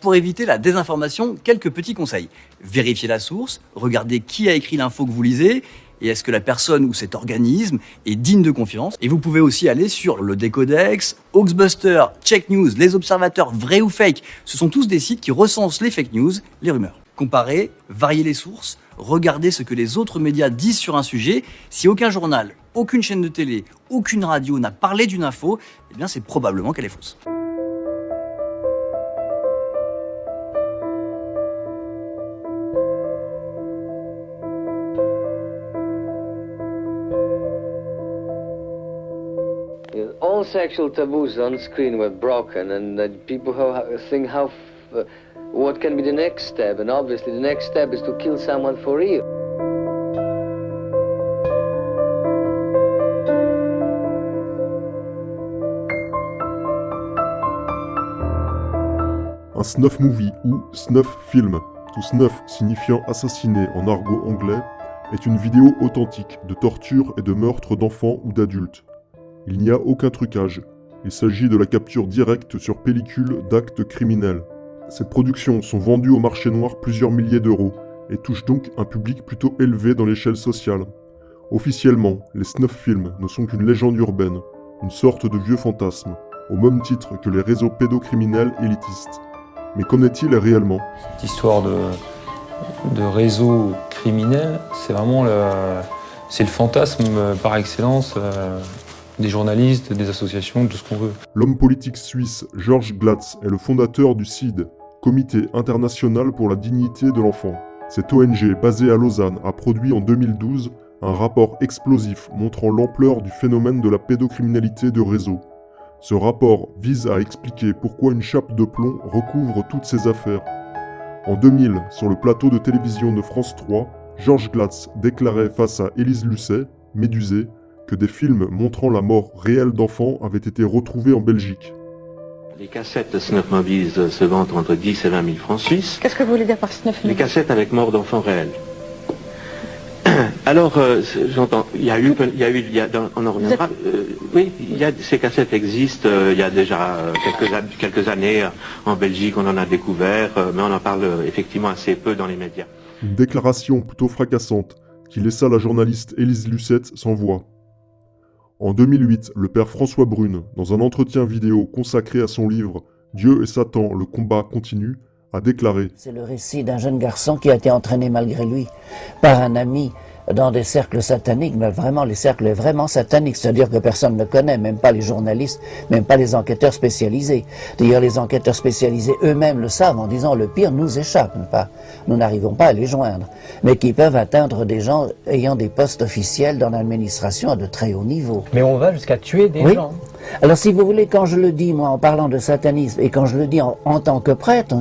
Pour éviter la désinformation, quelques petits conseils. Vérifiez la source, regardez qui a écrit l'info que vous lisez, et est-ce que la personne ou cet organisme est digne de confiance. Et vous pouvez aussi aller sur le Décodex, Hoaxbuster, Check News, Les Observateurs, Vrai ou Fake. Ce sont tous des sites qui recensent les fake news, les rumeurs. Comparez, variez les sources, regardez ce que les autres médias disent sur un sujet. Si aucun journal, aucune chaîne de télé, aucune radio n'a parlé d'une info, eh bien c'est probablement qu'elle est fausse. All sexual taboos on screen were broken, and people think what can be the next step, and obviously the next step is to kill someone for real. Un snuff movie ou snuff film, tout snuff signifiant assassiné en argot anglais, est une vidéo authentique de torture et de meurtre d'enfants ou d'adultes. Il n'y a aucun trucage. Il s'agit de la capture directe sur pellicule d'actes criminels. Ces productions sont vendues au marché noir plusieurs milliers d'euros et touchent donc un public plutôt élevé dans l'échelle sociale. Officiellement, les snuff films ne sont qu'une légende urbaine, une sorte de vieux fantasme, au même titre que les réseaux pédocriminels élitistes. Mais qu'en est-il réellement ? Cette histoire de réseau criminel, c'est vraiment le fantasme par excellence des journalistes, des associations, de tout ce qu'on veut. L'homme politique suisse Georges Glatz est le fondateur du CID, Comité international pour la dignité de l'enfant. Cette ONG basée à Lausanne a produit en 2012 un rapport explosif montrant l'ampleur du phénomène de la pédocriminalité de réseau. Ce rapport vise à expliquer pourquoi une chape de plomb recouvre toutes ces affaires. En 2000, sur le plateau de télévision de France 3, Georges Glatz déclarait face à Élise Lucet, médusée, que des films montrant la mort réelle d'enfants avaient été retrouvés en Belgique. Les cassettes de Snuff Movies se vendent entre 10 et 20 000 francs suisses. Qu'est-ce que vous voulez dire par Snuff Movies ? Les cassettes avec mort d'enfants réels. Alors, j'entends, on en reviendra. Oui, ces cassettes existent. Il y a déjà quelques années en Belgique, on en a découvert, mais on en parle effectivement assez peu dans les médias. Une déclaration plutôt fracassante qui laissa la journaliste Élise Lucet sans voix. En 2008, le père François Brune, dans un entretien vidéo consacré à son livre « Dieu et Satan, le combat continue », a déclaré « C'est le récit d'un jeune garçon qui a été entraîné malgré lui par un ami dans des cercles sataniques, mais vraiment les cercles vraiment sataniques, c'est-à-dire que personne ne connaît, même pas les journalistes, même pas les enquêteurs spécialisés. D'ailleurs, les enquêteurs spécialisés eux-mêmes le savent en disant le pire nous échappe, nous n'arrivons pas à les joindre, mais qui peuvent atteindre des gens ayant des postes officiels dans l'administration à de très haut niveau. Mais on va jusqu'à tuer des gens. Alors si vous voulez, quand je le dis, moi, en parlant de satanisme, et quand je le dis en tant que prêtre,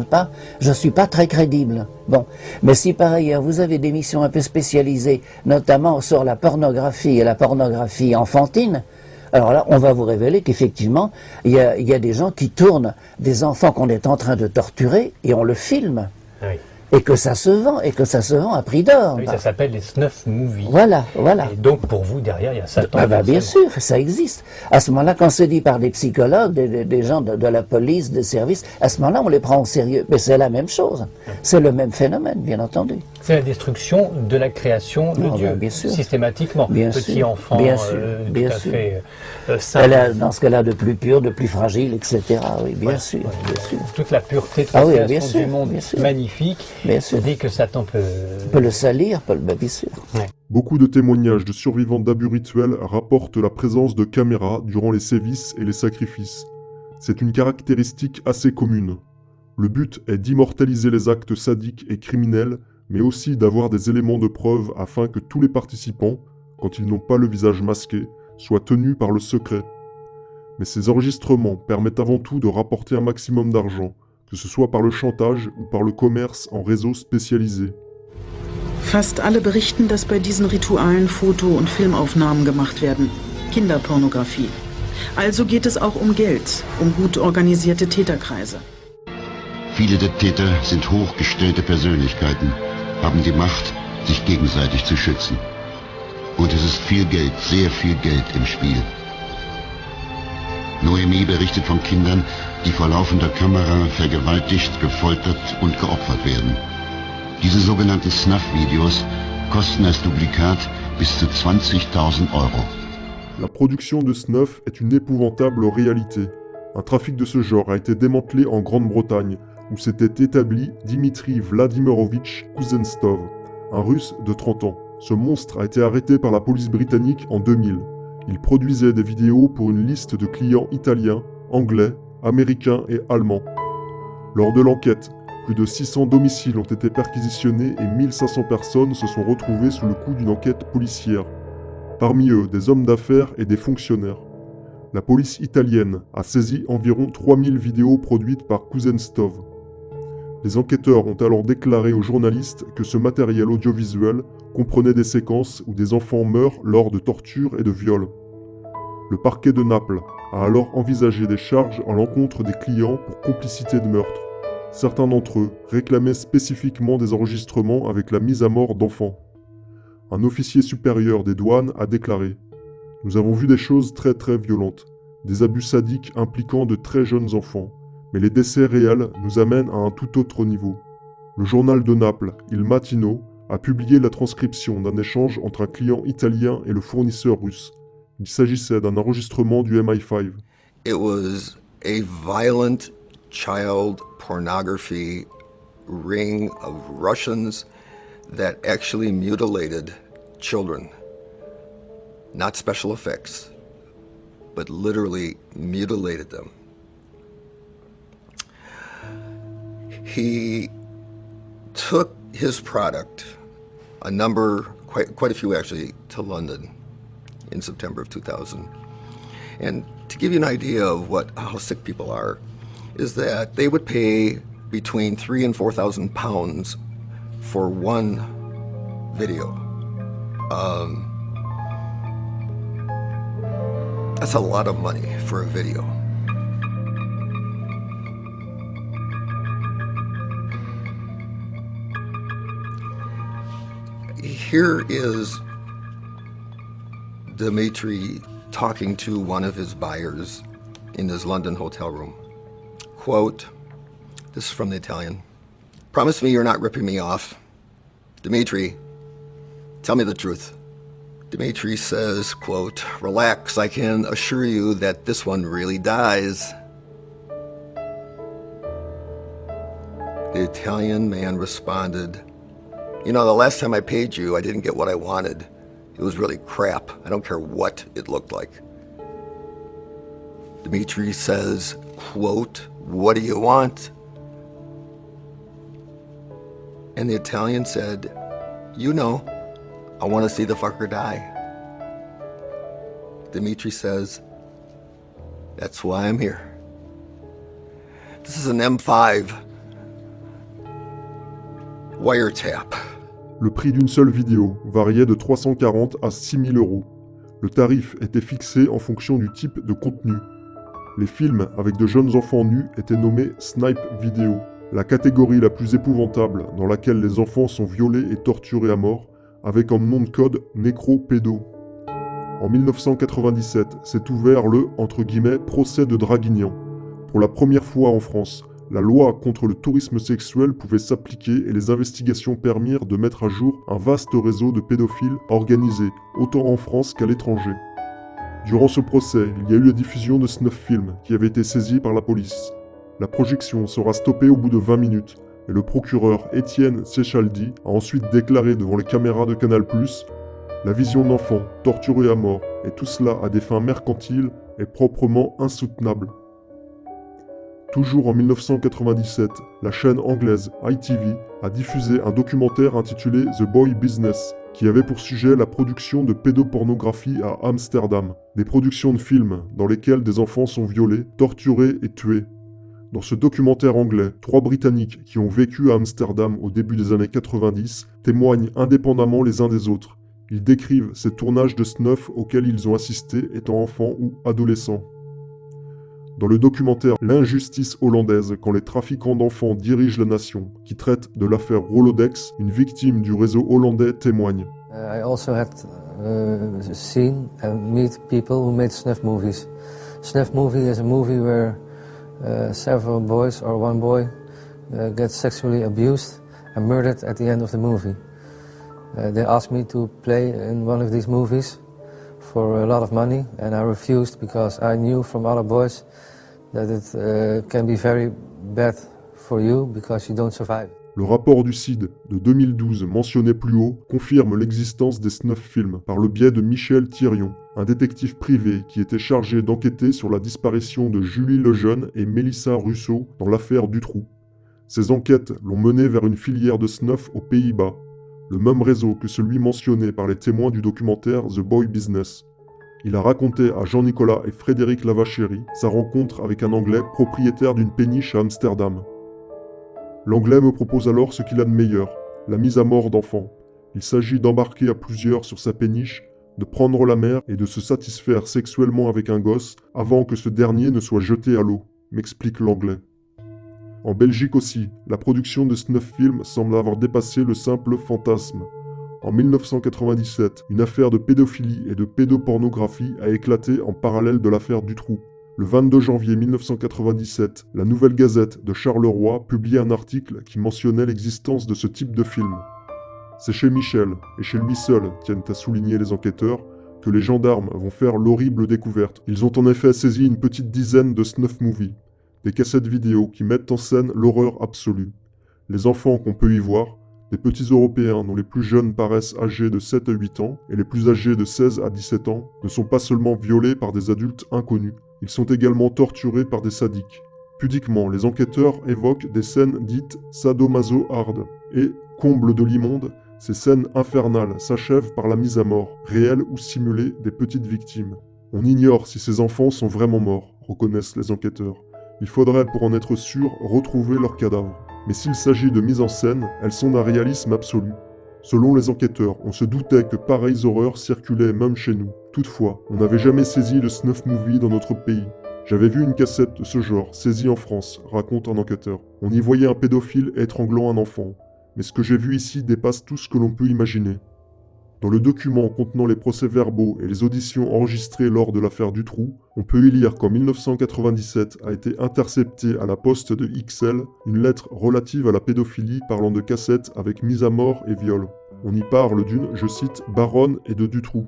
je ne suis pas très crédible. Bon, mais si par ailleurs vous avez des missions un peu spécialisées, notamment sur la pornographie et la pornographie enfantine, alors là, on va vous révéler qu'effectivement, il y a des gens qui tournent des enfants qu'on est en train de torturer, et on le filme. Oui. Et que ça se vend à prix d'or. Oui, ça s'appelle les snuff movies. Voilà. Et donc pour vous, derrière, il y a Satan. Bien sûr, ça existe. À ce moment-là, quand c'est dit par des psychologues, des gens de la police, des services, à ce moment-là, on les prend au sérieux. Mais c'est la même chose. C'est le même phénomène, bien entendu. C'est la destruction de la création de Dieu, bien sûr. Systématiquement. Petit enfant, bien sûr. Saint. Dans ce cas-là, de plus pur, de plus fragile, etc. Oui, bien sûr. Toute la pureté de la création du monde, bien sûr. Magnifique. Bien sûr. Dès que Satan peut le salir, bien sûr. Ouais. Beaucoup de témoignages de survivants d'abus rituels rapportent la présence de caméras durant les sévices et les sacrifices. C'est une caractéristique assez commune. Le but est d'immortaliser les actes sadiques et criminels, mais aussi d'avoir des éléments de preuve afin que tous les participants, quand ils n'ont pas le visage masqué, soient tenus par le secret. Mais ces enregistrements permettent avant tout de rapporter un maximum d'argent, que ce soit par le chantage ou par le commerce en réseau spécialisé. Fast alle berichten, dass bei diesen Ritualen Foto- und Filmaufnahmen gemacht werden. Kinderpornografie. Also geht es auch um Geld, um gut organisierte Täterkreise. Viele der Täter sind hochgestellte Persönlichkeiten, haben die Macht, sich gegenseitig zu schützen. Und es ist viel Geld, sehr viel Geld im Spiel. Noemi berichtet von Kindern, die vor laufender Kamera vergewaltigt, gefoltert und geopfert werden. Diese sogenannten Snuff-Videos kosten als Duplikat bis zu 20.000 €. La production de snuff est une épouvantable réalité. Un trafic de ce genre a été démantelé en Grande-Bretagne, où s'était établi Dimitri Vladimirovitch Kuznetsov, un Russe de 30 ans. Ce monstre a été arrêté par la police britannique en 2000. Il produisait des vidéos pour une liste de clients italiens, anglais, américains et allemands. Lors de l'enquête, plus de 600 domiciles ont été perquisitionnés et 1500 personnes se sont retrouvées sous le coup d'une enquête policière. Parmi eux, des hommes d'affaires et des fonctionnaires. La police italienne a saisi environ 3000 vidéos produites par Kuznetsov. Les enquêteurs ont alors déclaré aux journalistes que ce matériel audiovisuel comprenait des séquences où des enfants meurent lors de tortures et de viols. Le parquet de Naples a alors envisagé des charges à l'encontre des clients pour complicité de meurtre. Certains d'entre eux réclamaient spécifiquement des enregistrements avec la mise à mort d'enfants. Un officier supérieur des douanes a déclaré « Nous avons vu des choses très violentes, des abus sadiques impliquant de très jeunes enfants, mais les décès réels nous amènent à un tout autre niveau. » Le journal de Naples, Il Mattino, a publié la transcription d'un échange entre un client italien et le fournisseur russe. Il s'agissait d'un enregistrement du MI5. It was a violent child pornography ring of Russians that actually mutilated children. Not special effects, but literally mutilated them. He took his product, a number, quite a few actually, to London in September of 2000. And to give you an idea of how sick people are, is that they would pay between £3,000 and £4,000 for one video. That's a lot of money for a video. Here is Dimitri talking to one of his buyers in his London hotel room. Quote, this is from the Italian. Promise me you're not ripping me off. Dimitri, tell me the truth. Dimitri says, quote, relax, I can assure you that this one really dies. The Italian man responded, you know, the last time I paid you, I didn't get what I wanted. It was really crap. I don't care what it looked like. Dimitri says, quote, what do you want? And the Italian said, you know, I want to see the fucker die. Dimitri says, that's why I'm here. This is an M5 wiretap. Le prix d'une seule vidéo variait de 340 à 6 000 €. Le tarif était fixé en fonction du type de contenu. Les films avec de jeunes enfants nus étaient nommés Snipe Video, la catégorie la plus épouvantable dans laquelle les enfants sont violés et torturés à mort, avec comme nom de code nécro-pédo. En 1997, s'est ouvert le « procès de Draguignan ». Pour la première fois en France, la loi contre le tourisme sexuel pouvait s'appliquer et les investigations permirent de mettre à jour un vaste réseau de pédophiles organisés, autant en France qu'à l'étranger. Durant ce procès, il y a eu la diffusion de snuff films qui avaient été saisis par la police. La projection sera stoppée au bout de 20 minutes et le procureur Étienne Sechaldi a ensuite déclaré devant les caméras de Canal+, la vision d'enfants torturés à mort et tout cela à des fins mercantiles est proprement insoutenable. Toujours en 1997, la chaîne anglaise ITV a diffusé un documentaire intitulé The Boy Business, qui avait pour sujet la production de pédopornographie à Amsterdam, des productions de films dans lesquelles des enfants sont violés, torturés et tués. Dans ce documentaire anglais, 3 Britanniques qui ont vécu à Amsterdam au début des années 90 témoignent indépendamment les uns des autres. Ils décrivent ces tournages de snuff auxquels ils ont assisté étant enfants ou adolescents. Dans le documentaire L'injustice hollandaise quand les trafiquants d'enfants dirigent la nation, qui traite de l'affaire Rolodex, une victime du réseau hollandais témoigne. I also had seen and meet people who made snuff movies. Snuff movie is a movie where several boys or one boy gets sexually abused and murdered at the end of the movie. They asked me to play in one of these movies for a lot of money, and I refused because I knew from other boys that it can be very bad for you because you don't survive. Le rapport du CID de 2012 mentionné plus haut confirme l'existence des snuff films par le biais de Michel Thirion, un détective privé qui était chargé d'enquêter sur la disparition de Julie Lejeune et Mélissa Russo dans l'affaire Dutroux. Ces enquêtes l'ont mené vers une filière de snuff aux Pays-Bas, le même réseau que celui mentionné par les témoins du documentaire The Boy Business. Il a raconté à Jean-Nicolas et Frédéric Lavachéry sa rencontre avec un Anglais propriétaire d'une péniche à Amsterdam. L'Anglais me propose alors ce qu'il a de meilleur, la mise à mort d'enfants. Il s'agit d'embarquer à plusieurs sur sa péniche, de prendre la mer et de se satisfaire sexuellement avec un gosse avant que ce dernier ne soit jeté à l'eau, m'explique l'Anglais. En Belgique aussi, la production de snuff films semble avoir dépassé le simple fantasme. En 1997, une affaire de pédophilie et de pédopornographie a éclaté en parallèle de l'affaire Dutroux. Le 22 janvier 1997, la Nouvelle Gazette de Charleroi publiait un article qui mentionnait l'existence de ce type de film. C'est chez Michel, et chez lui seul, tiennent à souligner les enquêteurs, que les gendarmes vont faire l'horrible découverte. Ils ont en effet saisi une petite dizaine de snuff movies, des cassettes vidéo qui mettent en scène l'horreur absolue. Les enfants qu'on peut y voir, des petits Européens dont les plus jeunes paraissent âgés de 7 à 8 ans et les plus âgés de 16 à 17 ans, ne sont pas seulement violés par des adultes inconnus, ils sont également torturés par des sadiques. Pudiquement, les enquêteurs évoquent des scènes dites sadomaso-hard. Et, comble de l'immonde, ces scènes infernales s'achèvent par la mise à mort, réelle ou simulée, des petites victimes. On ignore si ces enfants sont vraiment morts, reconnaissent les enquêteurs. Il faudrait, pour en être sûr, retrouver leurs cadavres. Mais s'il s'agit de mise en scène, elles sont d'un réalisme absolu. Selon les enquêteurs, on se doutait que pareilles horreurs circulaient même chez nous. Toutefois, on n'avait jamais saisi le snuff movie dans notre pays. J'avais vu une cassette de ce genre, saisie en France, raconte un enquêteur. On y voyait un pédophile étranglant un enfant. Mais ce que j'ai vu ici dépasse tout ce que l'on peut imaginer. Dans le document contenant les procès-verbaux et les auditions enregistrées lors de l'affaire Dutroux, on peut y lire qu'en 1997 a été interceptée à la poste de XL une lettre relative à la pédophilie parlant de cassettes avec mise à mort et viol. On y parle d'une, je cite, baronne et de Dutroux.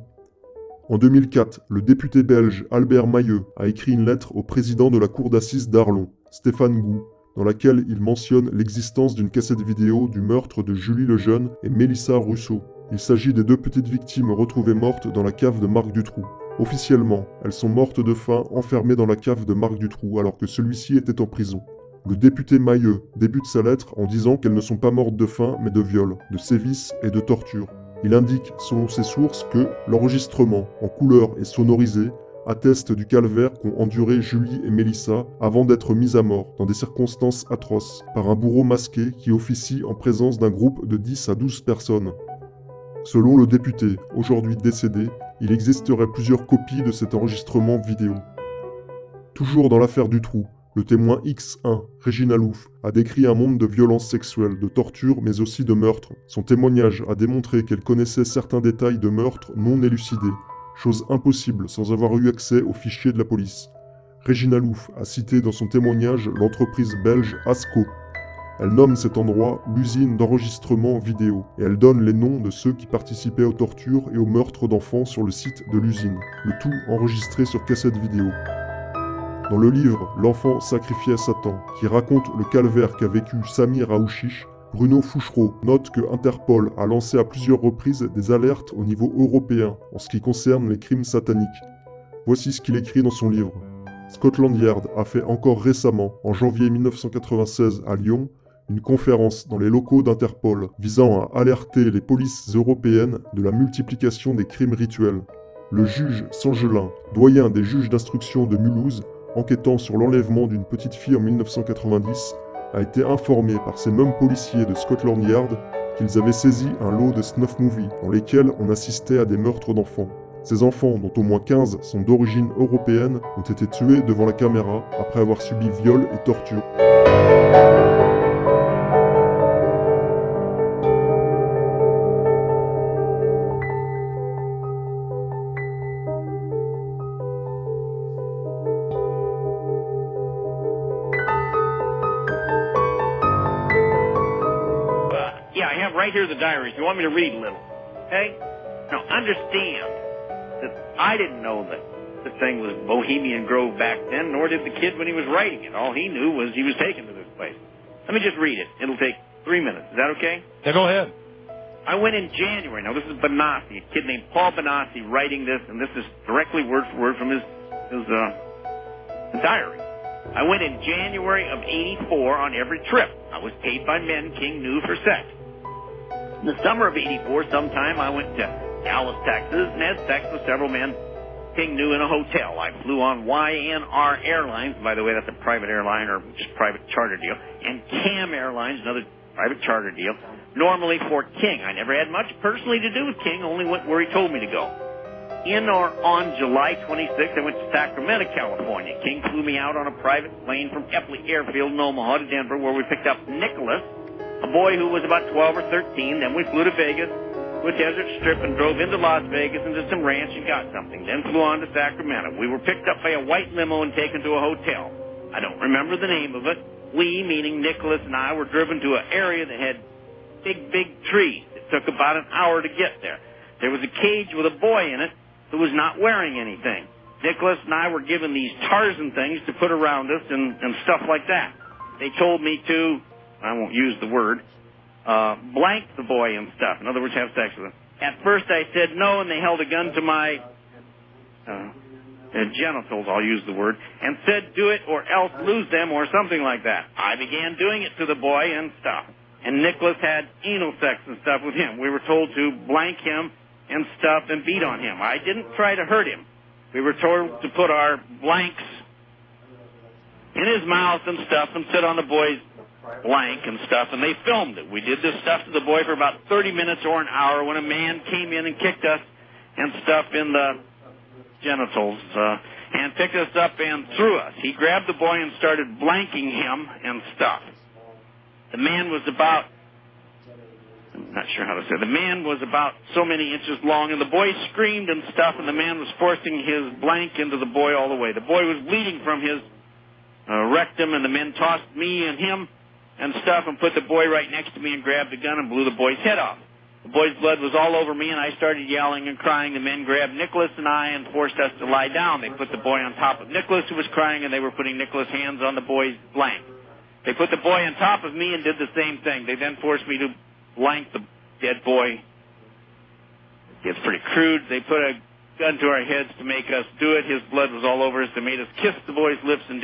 En 2004, le député belge Albert Mailleux a écrit une lettre au président de la cour d'assises d'Arlon, Stéphane Gou, dans laquelle il mentionne l'existence d'une cassette vidéo du meurtre de Julie Lejeune et Mélissa Russo. Il s'agit des deux petites victimes retrouvées mortes dans la cave de Marc Dutroux. Officiellement, elles sont mortes de faim enfermées dans la cave de Marc Dutroux alors que celui-ci était en prison. Le député Mailleux débute sa lettre en disant qu'elles ne sont pas mortes de faim mais de viol, de sévices et de torture. Il indique, selon ses sources, que l'enregistrement, en couleur et sonorisé, atteste du calvaire qu'ont enduré Julie et Mélissa avant d'être mises à mort, dans des circonstances atroces, par un bourreau masqué qui officie en présence d'un groupe de 10 à 12 personnes. Selon le député, aujourd'hui décédé, il existerait plusieurs copies de cet enregistrement vidéo. Toujours dans l'affaire Dutroux, le témoin X1, Régine Alouf, a décrit un monde de violences sexuelles, de tortures, mais aussi de meurtres. Son témoignage a démontré qu'elle connaissait certains détails de meurtres non élucidés, chose impossible sans avoir eu accès aux fichiers de la police. Régine Alouf a cité dans son témoignage l'entreprise belge Asco. Elle nomme cet endroit l'usine d'enregistrement vidéo, et elle donne les noms de ceux qui participaient aux tortures et aux meurtres d'enfants sur le site de l'usine, le tout enregistré sur cassette vidéo. Dans le livre « L'enfant sacrifié à Satan », qui raconte le calvaire qu'a vécu Samir Aouchiche, Bruno Fouchereau note que Interpol a lancé à plusieurs reprises des alertes au niveau européen en ce qui concerne les crimes sataniques. Voici ce qu'il écrit dans son livre. Scotland Yard a fait encore récemment, en janvier 1996 à Lyon, une conférence dans les locaux d'Interpol visant à alerter les polices européennes de la multiplication des crimes rituels. Le juge Sangelin, doyen des juges d'instruction de Mulhouse, enquêtant sur l'enlèvement d'une petite fille en 1990, a été informé par ces mêmes policiers de Scotland Yard qu'ils avaient saisi un lot de snuff movies dans lesquels on assistait à des meurtres d'enfants. Ces enfants, dont au moins 15 sont d'origine européenne, ont été tués devant la caméra après avoir subi viol et torture. right here in the diary if you want me to read a little. Okay? Now, understand that I didn't know that the thing was Bohemian Grove back then, nor did the kid when he was writing it. All he knew was he was taken to this place. Let me just read it. It'll take 3 minutes. Is that okay? Yeah, go ahead. I went in January. Now, this is Benassi, a kid named Paul Benassi writing this, and this is directly word for word from his diary. I went in January of '84 on every trip. I was paid by men King knew for sex. In the summer of '84, sometime, I went to Dallas, Texas, and had sex with several men King knew in a hotel. I flew on YNR Airlines. By the way, that's a private airline or just private charter deal. And CAM Airlines, another private charter deal, normally for King. I never had much personally to do with King, only went where he told me to go. In or on July 26th, I went to Sacramento, California. King flew me out on a private plane from Epley Airfield in Omaha to Denver, where we picked up Nicholas, a boy who was about 12 or 13. Then we flew to Vegas, to a desert strip, and drove into Las Vegas into some ranch and got something. Then flew on to Sacramento. We were picked up by a white limo and taken to a hotel. I don't remember the name of it. We, meaning Nicholas and I, were driven to an area that had big trees. It took about an hour to get there. There was a cage with a boy in it who was not wearing anything. Nicholas and I were given these Tarzan things to put around us and stuff like that. They told me to, I won't use the word, blank the boy and stuff. In other words, have sex with him. At first I said no, and they held a gun to my genitals, I'll use the word, and said do it or else lose them or something like that. I began doing it to the boy and stuff. And Nicholas had anal sex and stuff with him. We were told to blank him and stuff and beat on him. I didn't try to hurt him. We were told to put our blanks in his mouth and stuff and sit on the boy's blank and stuff, and they filmed it. We did this stuff to the boy for about 30 minutes or an hour when a man came in and kicked us and stuff in the genitals and picked us up and threw us. He grabbed the boy and started blanking him and stuff. The man was about, I'm not sure how to say it. The man was about so many inches long, and the boy screamed and stuff, and the man was forcing his blank into the boy all the way. The boy was bleeding from his rectum, and the men tossed me and him and stuff and put the boy right next to me and grabbed the gun and blew the boy's head off. The boy's blood was all over me, and I started yelling and crying. The men grabbed Nicholas and I and forced us to lie down. They put the boy on top of Nicholas, who was crying, and they were putting Nicholas' hands on the boy's blank. They put the boy on top of me and did the same thing. They then forced me to blank the dead boy. It's pretty crude. They put a gun to our heads to make us do it. His blood was all over us. They made us kiss the boy's lips and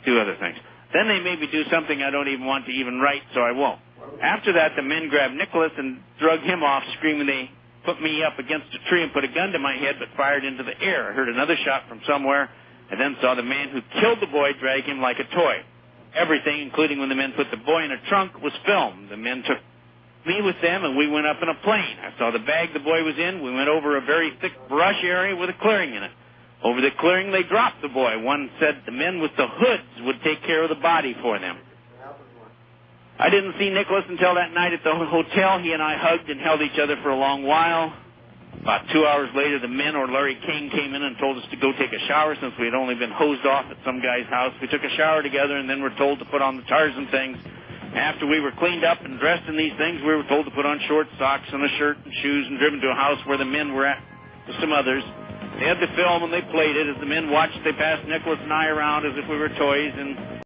do other things. Then they made me do something I don't even want to even write, so I won't. After that, the men grabbed Nicholas and drug him off, screaming they put me up against a tree and put a gun to my head, but fired into the air. I heard another shot from somewhere, and then saw the man who killed the boy drag him like a toy. Everything, including when the men put the boy in a trunk, was filmed. The men took me with them, and we went up in a plane. I saw the bag the boy was in. We went over a very thick brush area with a clearing in it. Over the clearing, they dropped the boy. One said the men with the hoods would take care of the body for them. I didn't see Nicholas until that night at the hotel. He and I hugged and held each other for a long while. About 2 hours later, the men or Larry King came in and told us to go take a shower since we had only been hosed off at some guy's house. We took a shower together and then were told to put on the Tarzan things. After we were cleaned up and dressed in these things, we were told to put on shorts, socks, and a shirt and shoes and driven to a house where the men were at with some others. They had the film and they played it. As the men watched, they passed Nicholas and I around as if we were toys, and